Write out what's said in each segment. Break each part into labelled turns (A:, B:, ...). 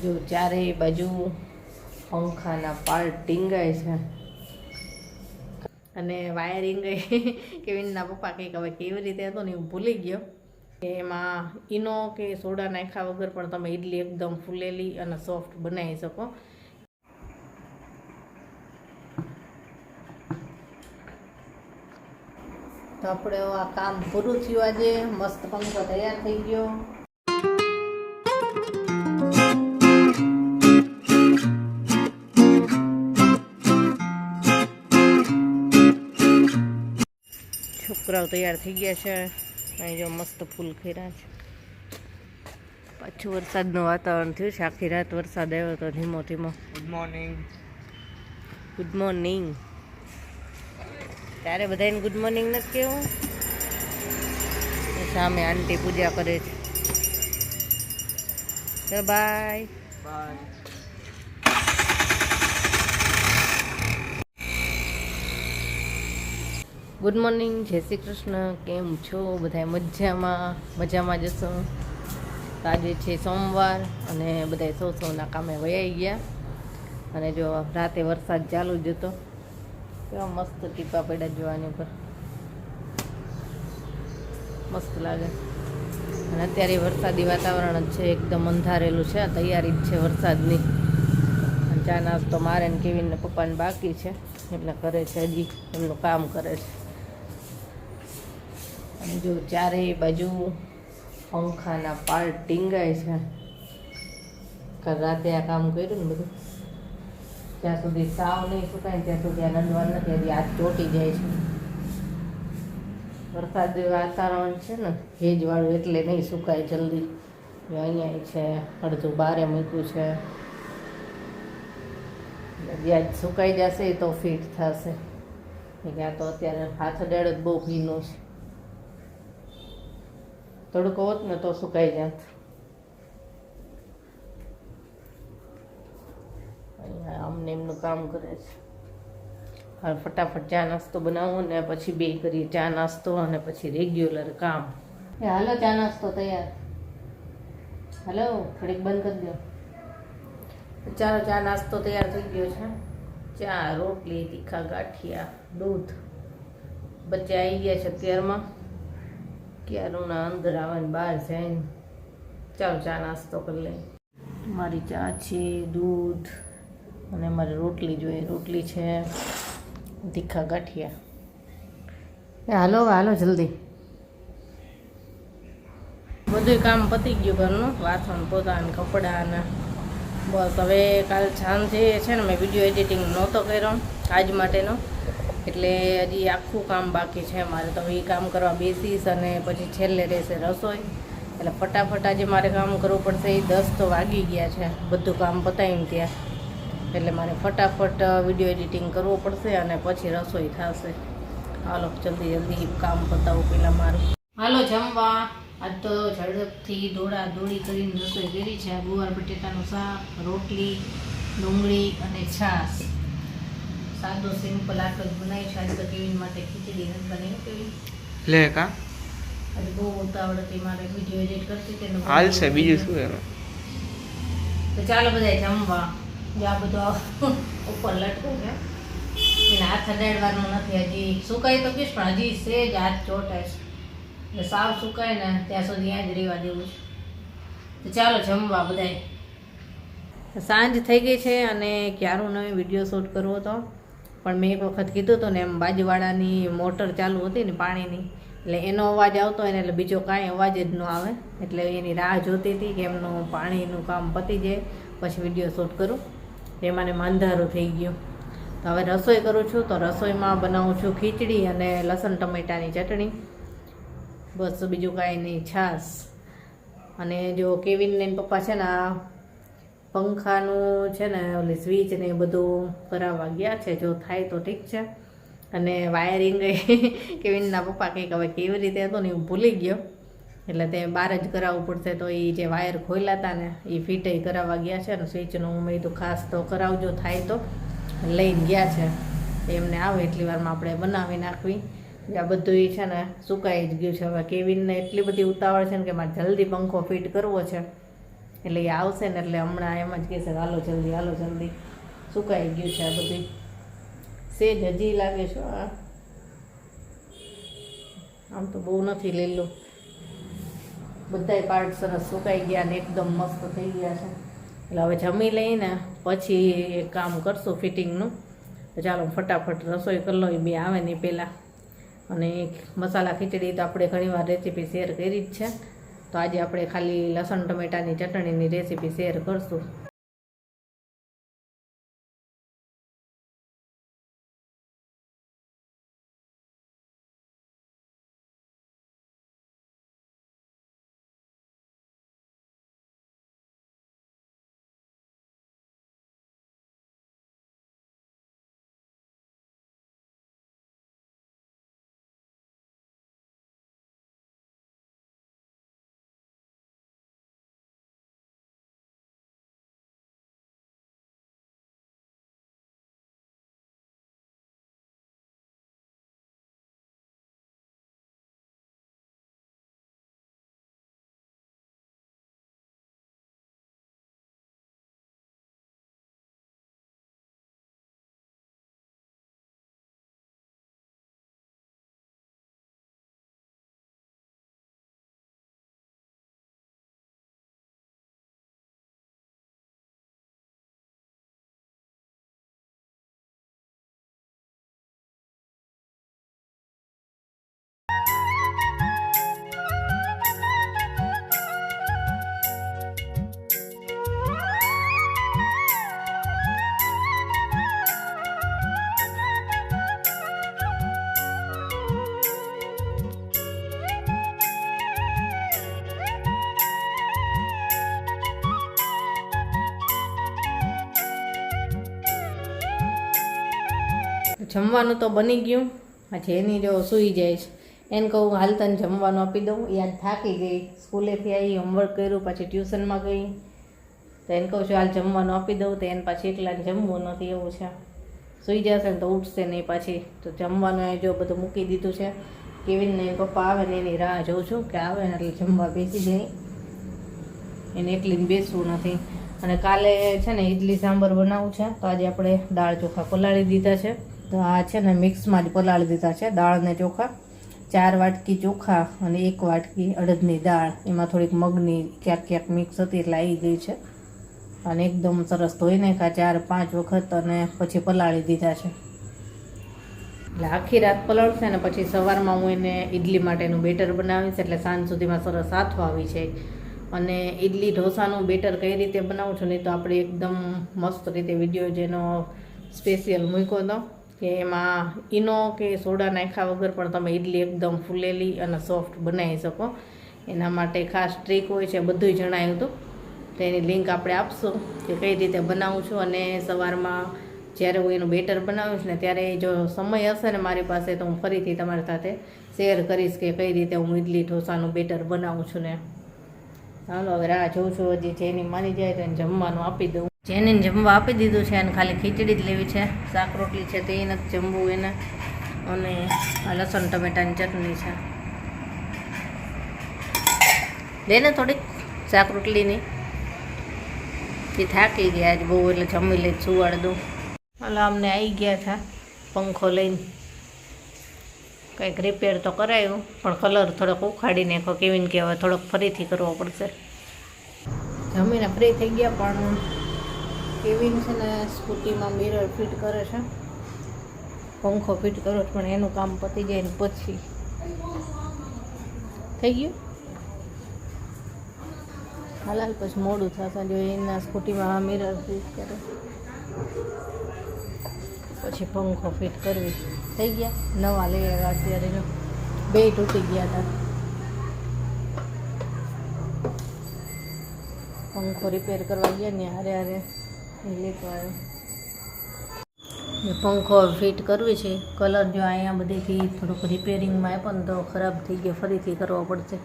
A: જો ચારેય બાજુ પંખાના પાર્ટ ટીંગાય છે અને વાયરિંગ કેવિનના પપ્પા કંઈક હવે કેવી રીતે હતો ને હું ભૂલી ગયો કે એમાં ઈનો કે સોડા નાખ્યા વગર પણ તમે ઇડલી એકદમ ફૂલેલી અને સોફ્ટ બનાવી શકો. તો આપણે આ કામ પૂરું થયું. આજે મસ્ત પંખો તૈયાર થઈ ગયો. છોકરાઓ તૈયાર થઈ ગયા છે. અહીં જો મસ્ત ફૂલ ખીરા છે. પાછું વરસાદનું વાતાવરણ થયું છે. આખી રાત વરસાદ આવ્યો હતો ધીમો ધીમો.
B: Good morning.
A: Good morning. ત્યારે બધાને ગુડ મોર્નિંગ નથી કેવું? સામે આંટી પૂજા કરે છે. ચલો બાય
B: બાય.
A: ગુડ મોર્નિંગ, જય શ્રી કૃષ્ણ. કેમ છો બધા? મજામાં જશો. આજે છે સોમવાર અને બધા સૌના કામે વયાઈ ગયા. અને જો રાતે વરસાદ ચાલુ જ હતો. કેવા મસ્ત ટીપા પડ્યા જોવાની ઉપર, મસ્ત લાગે. અને અત્યારે વરસાદી વાતાવરણ જ છે, એકદમ અંધારેલું છે. તૈયારી જ છે વરસાદની. ચા નાસ્તો મારે ને કેવીને પપ્પાને બાકી છે એટલે કરે છે, હજી એમનું કામ કરે છે. અને જો ચારેય બાજુ પંખાના પાર્ટ ટીંગાય છે. રાતે આ કામ કર્યું ને બધું, ત્યાં સુધી સાવ નહીં સુકાય ત્યાં સુધી આ નંદવાર નથી. હજી હાથ ચોટી જાય છે. વરસાદ વાતાવરણ છે ને ભેજવાળું, એટલે નહીં સુકાય જલ્દી. અહીંયા છે અડધું બારે મૂક્યું છે. જ્યાં સુકાઈ જશે તો ફિટ થશે. ત્યાં તો અત્યારે હાથ અડાડો જ બહુ ભીનો છે. તડકો હોત ને તો સુકાઈ જાત. અમને એમનું કામ કરે છે. હવે ફટાફટ ચા નાસ્તો બનાવો ને પછી બે કરીએ ચા નાસ્તો અને પછી રેગ્યુલર કામ. હાલો ચા નાસ્તો તૈયાર. હાલો થોડીક બંધ કરી દો. ચાલો ચા નાસ્તો તૈયાર થઈ ગયો છે. ચા, રોટલી, તીખા ગાંઠિયા, દૂધ બચ્ચે આવી ગયા છે અત્યારમાં. ક્યારના અંદર આવવાની બહાર જાય. ચાલો ચા નાસ્તો કરી લઈએ. મારી ચા છે, દૂધ અને મારે રોટલી જોઈએ. રોટલી છે, તીખા ગાંઠિયા. હાલો હાલો જલ્દી. બધું કામ પતી ગયું ઘરનું. વાસણ પોતાના કપડાં ને બસ. હવે કાલ સાંજે છે ને મેં વિડીયો એડિટિંગ નહોતો કર્યો આજ માટેનો, એટલે હજી આખું કામ બાકી છે મારે. તો એ કામ કરવા બેસીશ અને પછી છેલ્લે રહેશે રસોઈ. એટલે ફટાફટ આજે મારે કામ કરવું પડશે. એ 10 તો વાગી ગયા છે બધું કામ પતાવીને ત્યાં. એટલે મારે ફટાફટ વિડીયો એડિટિંગ કરવું પડશે અને પછી રસોઈ થશે. હાલો જલ્દી જલ્દી કામ પતાવું પહેલાં મારું. હાલો જમવા. આજ તો ઝડપથી દોડી કરીને રસોઈ કરી છે. ગુવાર બટેટાનું શાક, રોટલી, ડુંગળી અને છાશ. સાદો સિમ્પલ આટલો જ બનાવી છે. આજે તો કેવિન માટે ખીચડી નથી બનાવી. કેવી
B: લે કા
A: આજે બહુ ઉતાવળ હતી મારે વિડીયો એડિટ કરતી હતી.
B: હાલ છે બીજું શું એમાં?
A: તો ચાલો બધા જમવા. આ બધું ઉપર લટકો છે. એને હાથ અડાડવાનું નથી. હજી સુકાઈ તો ગઈશ પણ હજી સેજ હાથ ચોટાય છે. એટલે સાવ સુકાય ને ત્યાં સુધી ત્યાં જ રહેવા દેવું છે. તો ચાલો જમવા બધાય. સાંજ થઈ ગઈ છે અને ક્યારું નવી વિડીયો શૂટ કરવો હતો, પણ મેં એક વખત કીધું હતું ને એમ બાજુવાળાની મોટર ચાલુ હતી ને પાણીની, એટલે એનો અવાજ આવતો હોય ને એટલે બીજો કાંઈ અવાજ જ ન આવે. એટલે એની રાહ જોતી હતી કે એમનું પાણીનું કામ પતી જાય પછી વિડીયો શૂટ કરું. એમાંને માંધારું થઈ ગયું. તો હવે રસોઈ કરું છું. તો રસોઈમાં બનાવું છું ખીચડી અને લસણ ટમેટાની ચટણી. બસ બીજું કાંઈ નહીં. છાશ. અને જો કેવિન ને પપ્પા છે ને આ પંખાનું છે ને ઓલી સ્વિચ ને એ બધું કરાવવા ગયા છે. જો થાય તો ઠીક છે. અને વાયરિંગ કેવિનના પપ્પા કંઈક હવે કેવી રીતે હતો ને હું ભૂલી ગયો. એટલે તે બહાર જ કરાવવું પડશે. તો એ જે વાયર ખોલ્યા હતા ને એ ફિટે કરાવવા ગયા છે. ને સ્વિચનું મેં કીધું ખાસ તો કરાવજો, થાય તો. લઈને ગયા છે. એમને આવે એટલી વારમાં આપણે બનાવી નાખવી. આ બધું એ છે ને સુકાઈ જ ગયું છે. હવે કેવિનને એટલી બધી ઉતાવળ છે ને કે મારે જલ્દી પંખો ફિટ કરવો છે. એટલે એ આવશે ને એટલે હમણાં એમ જ કહેશે હાલો જલ્દી સુકાઈ ગયું છે આ બધું. સેજ હજી લાગે છે આમ તો બહુ નથી લીલું, બધાય પાર્ટ સરસ સુકાઈ ગયા ને એકદમ મસ્ત થઈ ગયા છે. એટલે હવે જમી લઈને પછી કામ કરશું ફિટિંગનું. તો ચાલો ફટાફટ રસોઈ કરી લો, એ બે આવે ને પહેલાં. અને મસાલા ખીચડી તો આપણે ઘણીવાર રેસીપી શેર કરી જ છે, તો આજે આપણે ખાલી લસણ ટમેટાની ચટણીની રેસીપી શેર કરશું. જમવાનું તો બની ગયું. આજે એની જો સૂઈ જાય છે, એને કહું હાલ તને જમવાનું આપી દઉં. યાદ થાકી ગઈ, સ્કૂલેથી આવી, હોમવર્ક કર્યું, પછી ટ્યુશનમાં ગઈ. તો એને કહું છું હાલ જમવાનું આપી દઉં. તો એને પાછી એકલાને જમવું નથી, એવું છે. સૂઈ જશે ને તો ઉઠશે નહીં પાછી. તો જમવાનું એ જો બધું મૂકી દીધું છે. કેવીનને પપ્પા આવે ને એની રાહ જોઉં છું કે આવે ને એટલે જમવા બેસી જાય. એને એકલીને બેસવું નથી. અને કાલે છે ને ઇડલી સાંભાર બનાવવું છે, તો આજે આપણે દાળ ચોખા પલાળી દીધા છે. તો આ છે ને મિક્સમાં જ પલાળી દીધા છે દાળ ને ચોખા. 4 વાટકી ચોખા અને 1 વાટકી અડદની દાળ, એમાં થોડીક મગની ક્યાંક મિક્સ હતી એટલે આવી ગઈ છે. અને એકદમ સરસ ધોઈ નાખ્યા 4-5 વખત અને પછી પલાળી દીધા છે. એટલે આખી રાત પલાળશે ને પછી સવારમાં હું એને ઇડલી માટેનું બેટર બનાવીશ, એટલે સાંજ સુધીમાં સરસ હાથવા આવી છે. અને ઇડલી ઢોસાનું બેટર કઈ રીતે બનાવું છું ને તો આપણે એકદમ મસ્ત રીતે વિડીયો જેનો સ્પેશિયલ મૂક્યો હતો કે એમાં ઈનો કે સોડા નાખ્યા વગર પણ તમે ઇડલી એકદમ ફૂલેલી અને સોફ્ટ બનાવી શકો. એના માટે ખાસ ટ્રીક હોય છે, બધું જણાવ્યું હતું. તો એની લિંક આપણે આપશું કે કઈ રીતે બનાવું છું. અને સવારમાં જ્યારે હું એનું બેટર બનાવીશ ને ત્યારે જો સમય હશે ને મારી પાસે તો હું ફરીથી તમારી સાથે શેર કરીશ કે કઈ રીતે હું ઇડલી ઢોસાનું બેટર બનાવું છું ને. ચાલો હવે રાહ જોઉં છું, હજી જેની માની જાય તો એને જમવાનું આપી દઉં. જેને જમવા આપી દીધું છે અને ખાલી ખીચડી જ લેવી છે, શાક રોટલી છે તે નથી જમવું એને. અને આ લસણ ટમેટાની ચટણી છે, લે ને થોડીક શાક રોટલીની. એ થાકી ગયા આજ બહુ એટલે જમી લઈ સુવાડ દઉં. હાલો અમને આવી ગયા હતા પંખો લઈને, કંઈક રિપેર તો કરાયું પણ કલર થોડોક ઉખાડી નાખો. કેવીને કે હવે થોડોક ફરીથી કરવો પડશે. જમીને ફ્રી થઈ ગયા પણ કેવીન છે ને સ્કૂટીમાં મિરર ફિટ કરે છે, પંખો ફિટ કરો પણ એનું કામ પતી જાય ને પછી થઈ ગયું. હાલ પછી મોડું થશે જો એના સ્કૂટીમાં મિરર ફિટ કરે પછી પંખો ફિટ કરવી. થઈ ગયા નવા લઈ આવ્યા અત્યારે, જો 2 તૂટી ગયા હતા. પંખો રિપેર કરવા ગયા ને હારે એ લેતો આવ્યો. પંખો ફિટ કરવી છે. કલર જો અહીંયા બધેથી થોડુંક રિપેરિંગમાં આપ્યો ને તો ખરાબ થઈ ગયો, ફરીથી કરવો પડશે.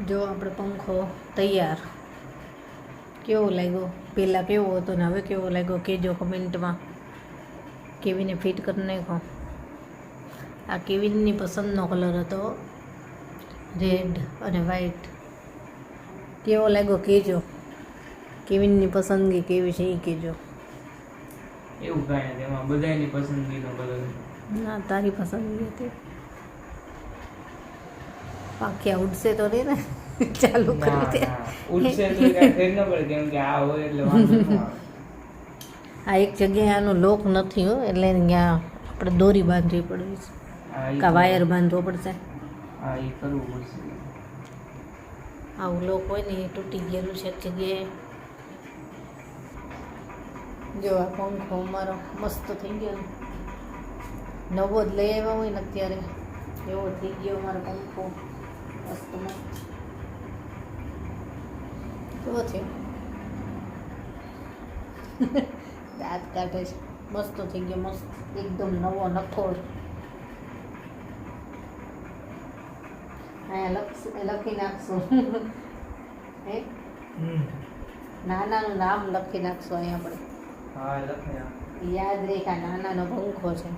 A: જો આપણે પંખો તૈયાર. કેવો લાગ્યો? પહેલાં કેવો હતો ને હવે કેવો લાગ્યો કહેજો કમેન્ટમાં. કેવીને ફિટ કરી નાખો. આ કેવિનની પસંદનો કલર હતો, રેડ અને વ્હાઈટ. કેવો લાગ્યો કહેજો. કેવિનની પસંદગી કેવી છે એ કહેજો.
B: એવું કાંઈ નથી, એમાં બધાની પસંદગીનો કલર.
A: ના, તારી પસંદગી હતી. પાક્યા ઉડશે તો નહીં ને? ચાલુ કરી દે.
B: ઉડશે તો કાંઈ ફેર ન પડે, કેમ કે આ હોય એટલે વાંધો ન આવે.
A: આ એક જગ્યાએ આનો લોક નથી હો, એટલે ત્યાં આપણે દોરી બાંધવી પડવી છે,
B: હા, ઈ
A: કા વાયર બાંધવો પડશે.
B: હા, એ કરવું પડશે.
A: આવું લોક હોય ને એ તૂટી ગયેલું છે એક જગ્યાએ. જો આ પંખો અમારો મસ્ત થઈ ગયો, નવો જ લઈ આવ્યા હોય ને અત્યારે એવો થઈ ગયો અમારો પંખો. મસ્ત મસ્ત કેવો થયો? દાંત કાઢે છે. મસ્ત થઈ ગયો, મસ્ત એકદમ નવો નખો. અહીંયા લખી નાખશું. હે, નાનાનું નામ લખી નાખશું અહીંયા આપણે.
B: હા, લખી નાખ.
A: યાદ રેખા નાનાનો પંખો છે.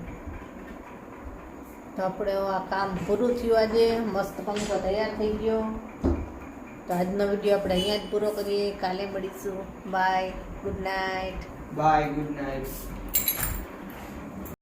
A: તો આપણે આ કામ પૂરું થયું આજે. મસ્ત પંખો તૈયાર થઈ ગયો. તો આજનો વિડીયો આપણે અહીંયા જ પૂરો કરીએ. કાલે મળીશું. Bye, good night.
B: Bye, good night.